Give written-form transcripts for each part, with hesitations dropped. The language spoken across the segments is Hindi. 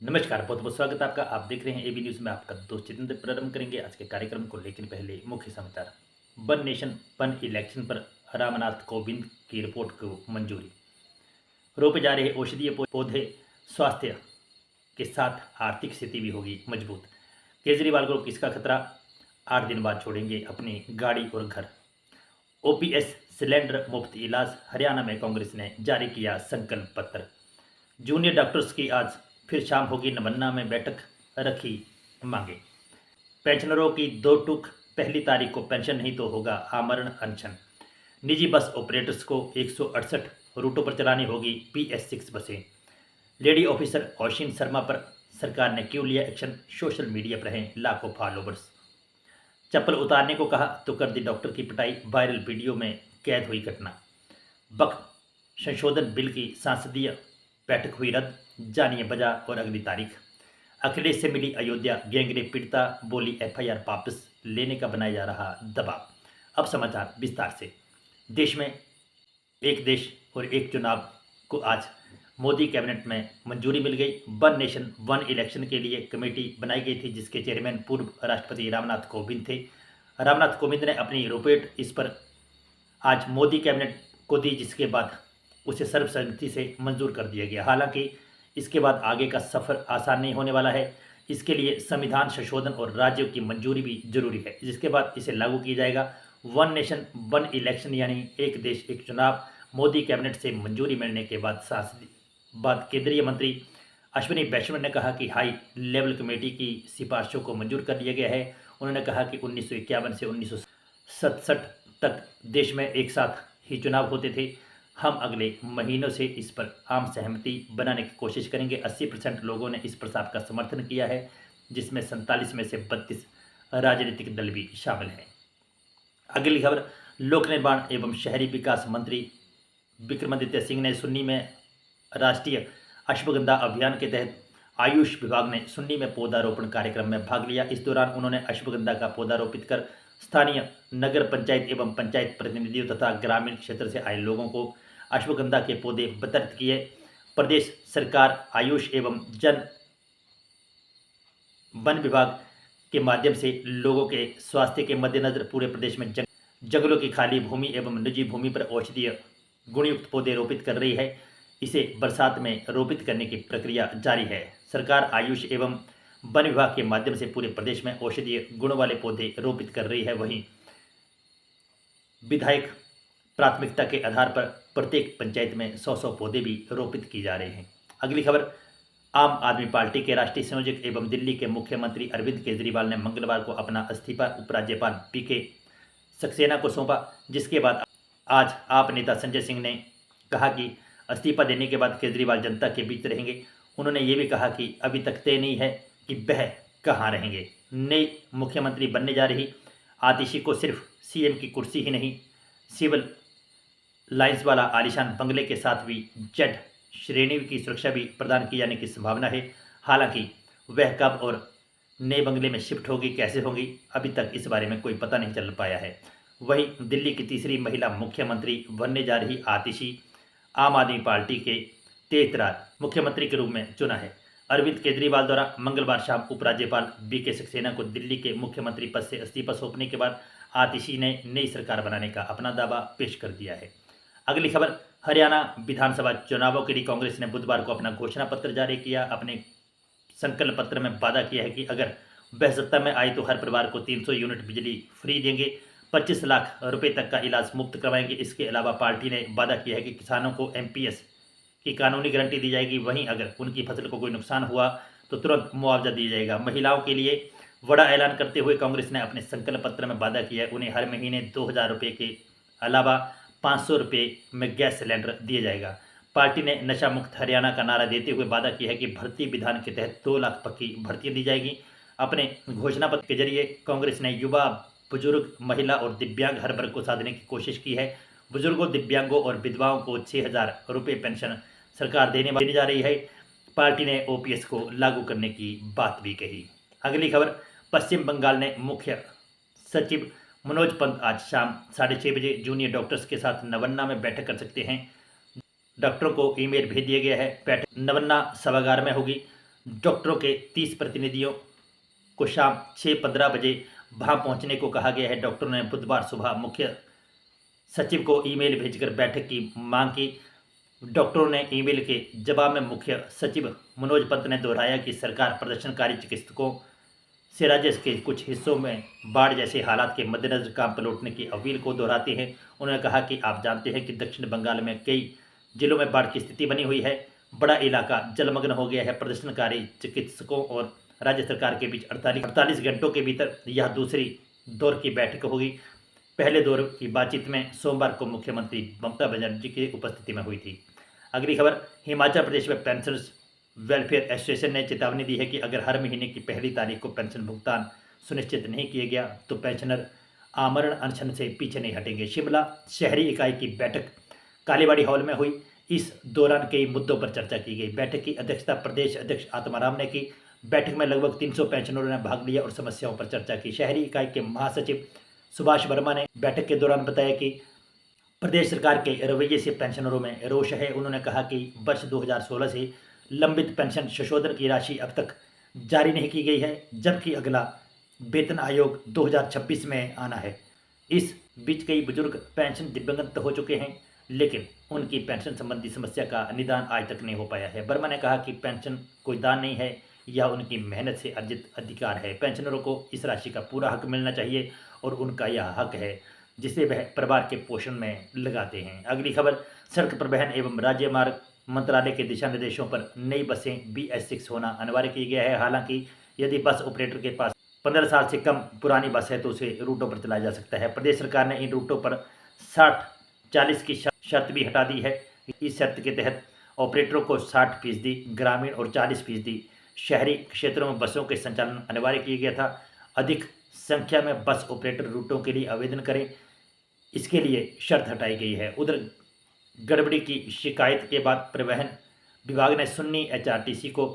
नमस्कार, बहुत बहुत स्वागत है आपका। आप देख रहे हैं एबी न्यूज़ में आपका दोस्त जितेंद्र। प्रारंभ करेंगे आज के कार्यक्रम को, लेकिन पहले मुख्य समाचार। वन नेशन वन इलेक्शन पर रामनाथ कोविंद की रिपोर्ट को मंजूरी। रोपे जा रहे औषधीय पौधे स्वास्थ्य के साथ आर्थिक स्थिति भी होगी मजबूत। केजरीवाल को किसका खतरा, 8 दिन बाद छोड़ेंगे अपनी गाड़ी और घर। ओपीएस सिलेंडर मुफ्त इलाज, हरियाणा में कांग्रेस ने जारी किया संकल्प पत्र। जूनियर डॉक्टर्स की आज फिर शाम होगी नवन्ना में बैठक, रखी मांगे। पेंशनरों की दो टूक, पहली तारीख को पेंशन नहीं तो होगा आमरण अनशन। निजी बस ऑपरेटर्स को 168 रूटों पर चलानी होगी PS6 बसें। लेडी ऑफिसर औशिन शर्मा पर सरकार ने क्यों लिया एक्शन, सोशल मीडिया पर हैं लाखों फॉलोवर्स। चप्पल उतारने को कहा तो कर दी डॉक्टर की पिटाई, वायरल वीडियो में कैद हुई घटना। वक्फ संशोधन बिल की संसदीय बैठक हुई रद्द, जानिए वजह और अगली तारीख। अखिलेश से मिली अयोध्या गैंगरेप पीड़िता, बोली FIR वापस लेने का बनाया जा रहा दबाव। अब समाचार विस्तार से। देश में एक देश और एक चुनाव को आज मोदी कैबिनेट में मंजूरी मिल गई। वन नेशन वन इलेक्शन के लिए कमेटी बनाई गई थी, जिसके चेयरमैन पूर्व राष्ट्रपति रामनाथ कोविंद थे। रामनाथ कोविंद ने अपनी रिपोर्ट इस पर आज मोदी कैबिनेट को दी, जिसके बाद उसे सर्वसम्मति से मंजूर कर दिया गया। हालांकि इसके बाद आगे का सफ़र आसान नहीं होने वाला है। इसके लिए संविधान संशोधन और राज्यों की मंजूरी भी जरूरी है, जिसके बाद इसे लागू किया जाएगा। वन नेशन वन इलेक्शन यानी एक देश एक चुनाव, मोदी कैबिनेट से मंजूरी मिलने के बाद केंद्रीय मंत्री अश्विनी वैष्णव ने कहा कि हाई लेवल कमेटी की सिफारिशों को मंजूर कर लिया गया है। उन्होंने कहा कि 1951 से 1967 तक देश में एक साथ ही चुनाव होते थे। हम अगले महीनों से इस पर आम सहमति बनाने की कोशिश करेंगे। 80% लोगों ने इस प्रस्ताव का समर्थन किया है, जिसमें 47 में से 32 राजनीतिक दल भी शामिल हैं। अगली खबर, लोक निर्माण एवं शहरी विकास मंत्री विक्रमादित्य सिंह ने सुन्नी में राष्ट्रीय अश्वगंधा अभियान के तहत आयुष विभाग ने सुन्नी में पौधारोपण कार्यक्रम में भाग लिया। इस दौरान उन्होंने अश्वगंधा का पौधा रोपित कर स्थानीय नगर पंचायत एवं पंचायत प्रतिनिधियों तथा ग्रामीण क्षेत्र से आए लोगों को अश्वगंधा के पौधे वितरित किए। प्रदेश सरकार आयुष एवं वन विभाग के माध्यम से लोगों के स्वास्थ्य के मद्देनजर पूरे प्रदेश में जंगलों की खाली भूमि एवं निजी भूमि पर औषधीय गुणयुक्त पौधे रोपित कर रही है। इसे बरसात में रोपित करने की प्रक्रिया जारी है। सरकार आयुष एवं वन विभाग के माध्यम से पूरे प्रदेश में औषधीय गुण वाले पौधे रोपित कर रही है। वहीं विधायक प्राथमिकता के आधार पर प्रत्येक पंचायत में 100-100 पौधे भी रोपित किए जा रहे हैं। अगली खबर, आम आदमी पार्टी के राष्ट्रीय संयोजक एवं दिल्ली के मुख्यमंत्री अरविंद केजरीवाल ने मंगलवार को अपना इस्तीफा उपराज्यपाल PK सक्सेना को सौंपा, जिसके बाद आज आप नेता संजय सिंह ने कहा कि इस्तीफा देने के बाद केजरीवाल जनता के बीच रहेंगे। उन्होंने ये भी कहा कि अभी तक तय नहीं है कि वह कहाँ रहेंगे। नई मुख्यमंत्री बनने जा रही आतिशी को सिर्फ CM की कुर्सी ही नहीं, सिविल लाइन्स वाला आलीशान बंगले के साथ भी जेड श्रेणी की सुरक्षा भी प्रदान की जाने की संभावना है। हालांकि वह कब और नए बंगले में शिफ्ट होगी, कैसे होगी, अभी तक इस बारे में कोई पता नहीं चल पाया है। वहीं दिल्ली की तीसरी महिला मुख्यमंत्री बनने जा रही आतिशी आम आदमी पार्टी के तेजतर्रार मुख्यमंत्री के रूप में चुना है। अरविंद केजरीवाल द्वारा मंगलवार शाम उपराज्यपाल BK सक्सेना को दिल्ली के मुख्यमंत्री पद से इस्तीफा सौंपने के बाद आतिशी ने नई सरकार बनाने का अपना दावा पेश कर दिया है। अगली खबर, हरियाणा विधानसभा चुनावों के लिए कांग्रेस ने बुधवार को अपना घोषणा पत्र जारी किया। अपने संकल्प पत्र में वादा किया है कि अगर वह सत्ता में आई तो हर परिवार को 300 यूनिट बिजली फ्री देंगे, 25 लाख रुपए तक का इलाज मुफ्त करवाएंगे। इसके अलावा पार्टी ने वादा किया है कि किसानों को MPS की कानूनी गारंटी दी जाएगी। वहीं अगर उनकी फसल को कोई नुकसान हुआ तो तुरंत मुआवजा दिया जाएगा। महिलाओं के लिए बड़ा ऐलान करते हुए कांग्रेस ने अपने संकल्प पत्र में वादा किया है उन्हें हर महीने 2000 रुपये के अलावा 500 रुपये में गैस सिलेंडर दिया जाएगा। पार्टी ने नशा मुक्त हरियाणा का नारा देते हुए वादा किया है कि भर्ती विधान के तहत 2 लाख पक्की भर्तियां दी जाएगी। अपने घोषणा पत्र के जरिए कांग्रेस ने युवा, बुजुर्ग, महिला और दिव्यांग हर वर्ग को साधने की कोशिश की है। बुजुर्गों, दिव्यांगों और विधवाओं को 6000 रुपये पेंशन सरकार देने जा रही है। पार्टी ने OPS को लागू करने की बात भी कही। अगली खबर, पश्चिम बंगाल ने मुख्य सचिव मनोज पंत आज शाम 6:30 बजे जूनियर डॉक्टर्स के साथ नवन्ना में बैठक कर सकते हैं। डॉक्टरों को ईमेल भेज दिया गया है। बैठक नवन्ना सभागार में होगी। डॉक्टरों के 30 प्रतिनिधियों को शाम 6:15 बजे वहां पहुंचने को कहा गया है। डॉक्टरों ने बुधवार सुबह मुख्य सचिव को ईमेल भेजकर बैठक की मांग की। डॉक्टरों ने ईमेल के जवाब में मुख्य सचिव मनोज पंत ने दोहराया कि सरकार प्रदर्शनकारी चिकित्सकों से राज्य के कुछ हिस्सों में बाढ़ जैसे हालात के मद्देनजर काम पर लौटने की अपील को दोहराते हैं। उन्होंने कहा कि आप जानते हैं कि दक्षिण बंगाल में कई जिलों में बाढ़ की स्थिति बनी हुई है। बड़ा इलाका जलमग्न हो गया है। प्रदर्शनकारी चिकित्सकों और राज्य सरकार के बीच 48 घंटों के भीतर यह दूसरी दौर की बैठक होगी। पहले दौर की बातचीत में सोमवार को मुख्यमंत्री ममता बनर्जी की उपस्थिति में हुई थी। अगली खबर, हिमाचल प्रदेश में पेंशनर्स वेलफेयर एसोसिएशन ने चेतावनी दी है कि अगर हर महीने की पहली तारीख को पेंशन भुगतान सुनिश्चित नहीं किया गया तो पेंशनर आमरण अनशन से पीछे नहीं हटेंगे। शिमला शहरी इकाई की बैठक कालीबाड़ी हॉल में हुई। इस दौरान कई मुद्दों पर चर्चा की गई। बैठक की अध्यक्षता प्रदेश अध्यक्ष आत्माराम ने की। बैठक में लगभग 300 पेंशनरों ने भाग लिया और समस्याओं पर चर्चा की। शहरी इकाई के महासचिव सुभाष वर्मा ने बैठक के दौरान बताया कि प्रदेश सरकार के रवैये से पेंशनरों में रोष है। उन्होंने कहा कि वर्ष 2016 से लंबित पेंशन संशोधन की राशि अब तक जारी नहीं की गई है, जबकि अगला वेतन आयोग 2026 में आना है। इस बीच कई बुजुर्ग पेंशन दिव्यांगत हो चुके हैं, लेकिन उनकी पेंशन संबंधी समस्या का निदान आज तक नहीं हो पाया है। वर्मा ने कहा कि पेंशन कोई दान नहीं है, यह उनकी मेहनत से अर्जित अधिकार है। पेंशनरों को इस राशि का पूरा हक मिलना चाहिए और उनका यह हक है जिसे वह परिवार के पोषण में लगाते हैं। अगली खबर, सड़क परिवहन एवं राज्य मार्ग मंत्रालय के दिशा निर्देशों पर नई बसें BS6 होना अनिवार्य किया गया है। हालांकि यदि बस ऑपरेटर के पास 15 साल से कम पुरानी बस है तो उसे रूटों पर चलाया जा सकता है। प्रदेश सरकार ने इन रूटों पर 60-40 की शर्त भी हटा दी है। इस शर्त के तहत ऑपरेटरों को 60% ग्रामीण और 40% शहरी क्षेत्रों में बसों के संचालन अनिवार्य किया गया था। अधिक संख्या में बस ऑपरेटर रूटों के लिए आवेदन करें, इसके लिए शर्त हटाई गई है। उधर गड़बड़ी की शिकायत के बाद परिवहन विभाग ने सुन्नी HRTC को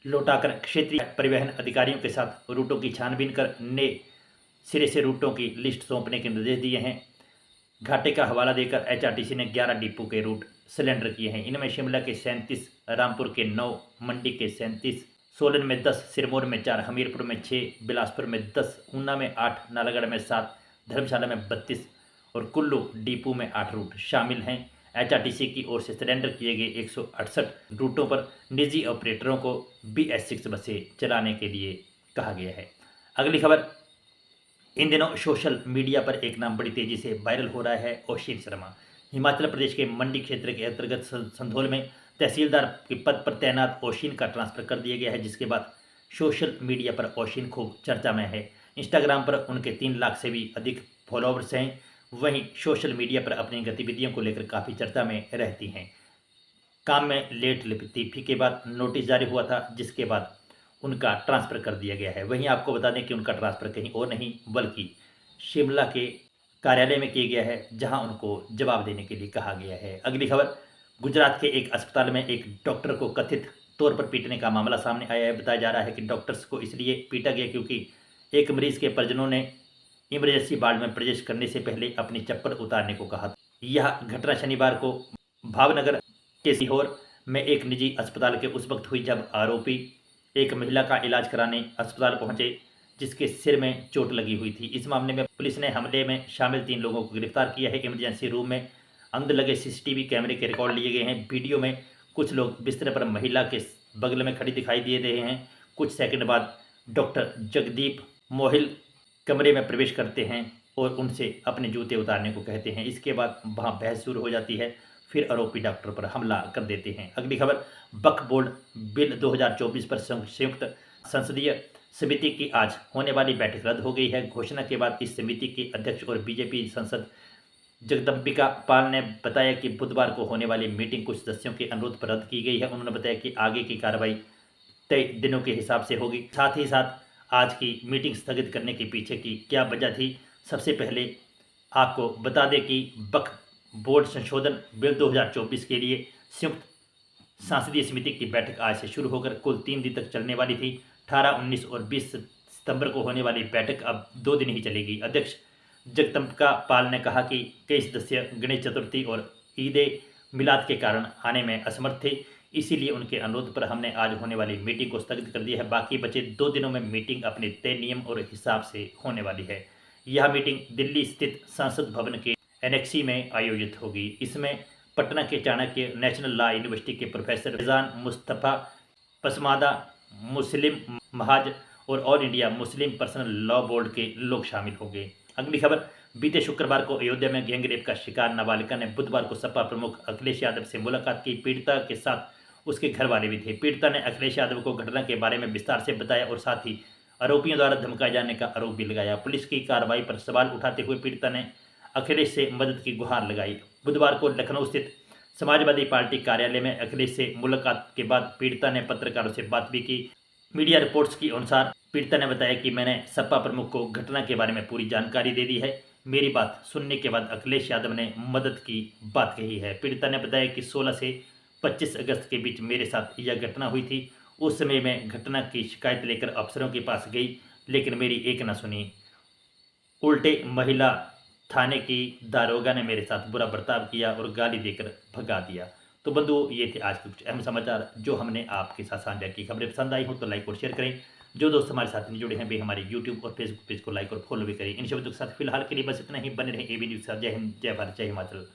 लौटाकर क्षेत्रीय परिवहन अधिकारियों के साथ रूटों की छानबीन कर नए सिरे से रूटों की लिस्ट सौंपने के निर्देश दिए हैं। घाटे का हवाला देकर HRTC ने 11 डिपो के रूट सिलेंडर किए हैं। इनमें शिमला के 37, रामपुर के 9, मंडी के 37, सोलन में 10, सिरमौर में 4, हमीरपुर में 6, बिलासपुर में 10, ऊना में 8, नालागढ़ में 7, धर्मशाला में 32 और कुल्लू डिपो में 8 रूट शामिल हैं। HRTC की ओर से सिलेंडर किए गए 168 रूटों पर निजी ऑपरेटरों को BS6 बसें चलाने के लिए कहा गया है। अगली खबर, इन दिनों सोशल मीडिया पर एक नाम बड़ी तेजी से वायरल हो रहा है, ओशिन शर्मा। हिमाचल प्रदेश के मंडी क्षेत्र के अंतर्गत संधोल में तहसीलदार के पद पर तैनात ओशिन का ट्रांसफर कर दिया गया है, जिसके बाद सोशल मीडिया पर ओशिन खूब चर्चा में है। इंस्टाग्राम पर उनके 3 लाख से भी अधिक फॉलोअर्स हैं। वहीं सोशल मीडिया पर अपनी गतिविधियों को लेकर काफ़ी चर्चा में रहती हैं। काम में लेट लतीफ़ी के बाद नोटिस जारी हुआ था, जिसके बाद उनका ट्रांसफ़र कर दिया गया है। वहीं आपको बता दें कि उनका ट्रांसफ़र कहीं और नहीं बल्कि शिमला के कार्यालय में किया गया है, जहां उनको जवाब देने के लिए कहा गया है। अगली खबर, गुजरात के एक अस्पताल में एक डॉक्टर को कथित तौर पर पीटने का मामला सामने आया है। बताया जा रहा है कि डॉक्टर्स को इसलिए पीटा गया क्योंकि एक मरीज के परिजनों ने इमरजेंसी वार्ड में प्रवेश करने से पहले अपनी चप्पल उतारने को कहा। यह घटना शनिवार को भावनगर के सीहोर में एक निजी अस्पताल के उस वक्त हुई जब आरोपी एक महिला का इलाज कराने अस्पताल पहुंचे, जिसके सिर में चोट लगी हुई थी। इस मामले में पुलिस ने हमले में शामिल 3 लोगों को गिरफ्तार किया है। इमरजेंसी रूम में अंदर लगे CCTV कैमरे के रिकॉर्ड लिए गए हैं। वीडियो में कुछ लोग बिस्तर पर महिला के बगल में खड़ी दिखाई दे रहे हैं। कुछ सेकंड बाद डॉक्टर जगदीप मोहिल कमरे में प्रवेश करते हैं और उनसे अपने जूते उतारने को कहते हैं। इसके बाद वहां बहस शुरू हो जाती है, फिर आरोपी डॉक्टर पर हमला कर देते हैं। अगली खबर, वक्फ बोर्ड बिल 2024 पर संयुक्त संसदीय समिति की आज होने वाली बैठक रद्द हो गई है। घोषणा के बाद इस समिति के अध्यक्ष और बीजेपी सांसद जगदम्बिका पाल ने बताया कि बुधवार को होने वाली मीटिंग कुछ सदस्यों के अनुरोध पर रद्द की गई है। उन्होंने बताया कि आगे की कार्रवाई तय दिनों के हिसाब से होगी। साथ ही साथ आज की मीटिंग स्थगित करने के पीछे की क्या वजह थी, सबसे पहले आपको बता दें कि वक्फ बोर्ड संशोधन बिल 2024 के लिए संयुक्त संसदीय समिति की बैठक आज से शुरू होकर कुल 3 दिन तक चलने वाली थी। 18, 19 और 20 सितंबर को होने वाली बैठक अब 2 दिन ही चलेगी। अध्यक्ष जगदम्बिका पाल ने कहा कि कई सदस्य गणेश चतुर्थी और ईद ए मिलाद के कारण आने में असमर्थ थे, इसीलिए उनके अनुरोध पर हमने आज होने वाली मीटिंग को स्थगित कर दिया है। बाकी बचे 2 दिनों में मीटिंग अपने तय नियम और हिसाब से होने वाली है। यह मीटिंग दिल्ली स्थित संसद भवन के एनेक्सी में आयोजित होगी। इसमें पटना के चाणक्य नेशनल लॉ यूनिवर्सिटी के प्रोफेसर फैजान मुस्तफ़ा, पसमादा मुस्लिम महाज और all India Muslim personal law board के लोग शामिल होंगे। अगली खबर, बीते शुक्रवार को अयोध्या में गैंगरेप का शिकार नाबालिका ने बुधवार को सपा प्रमुख अखिलेश यादव से मुलाकात की। पीड़िता के साथ उसके घर वाले भी थे। पीड़िता ने अखिलेश यादव को घटना के बारे में विस्तार से बताया और साथ ही आरोपियों द्वारा धमकाए जाने का आरोप भी लगाया। पुलिस की कार्रवाई पर सवाल उठाते हुए पीड़िता ने अखिलेश से मदद की गुहार लगाई। बुधवार को लखनऊ स्थित समाजवादी पार्टी कार्यालय में अखिलेश से मुलाकात के बाद पीड़िता ने पत्रकारों से बात भी की। मीडिया रिपोर्ट्स के अनुसार पीड़िता ने बताया कि मैंने सपा प्रमुख को घटना के बारे में पूरी जानकारी दे दी है। मेरी बात सुनने के बाद अखिलेश यादव ने मदद की बात कही है। पीड़िता ने बताया कि 16 से 25 अगस्त के बीच मेरे साथ यह घटना हुई थी। उस समय मैं घटना की शिकायत लेकर अफसरों के पास गई, लेकिन मेरी एक न सुनी। उल्टे महिला थाने की दारोगा ने मेरे साथ बुरा बर्ताव किया और गाली देकर भगा दिया। तो बंधुओं, ये थे आज के कुछ अहम समाचार जो हमने आपके साथ साझा की। खबरें पसंद आई हो तो लाइक और शेयर करें। जो दोस्त हमारे साथ नहीं जुड़े हैं वे हमारे यूट्यूब और फेसबुक पेज को लाइक और फॉलो भी करें। इन शब्दों के साथ फिलहाल के लिए बस इतना ही। बने रहें एबी न्यूज़ के साथ। जय हिंद, जय भारत, जय हिमाचल।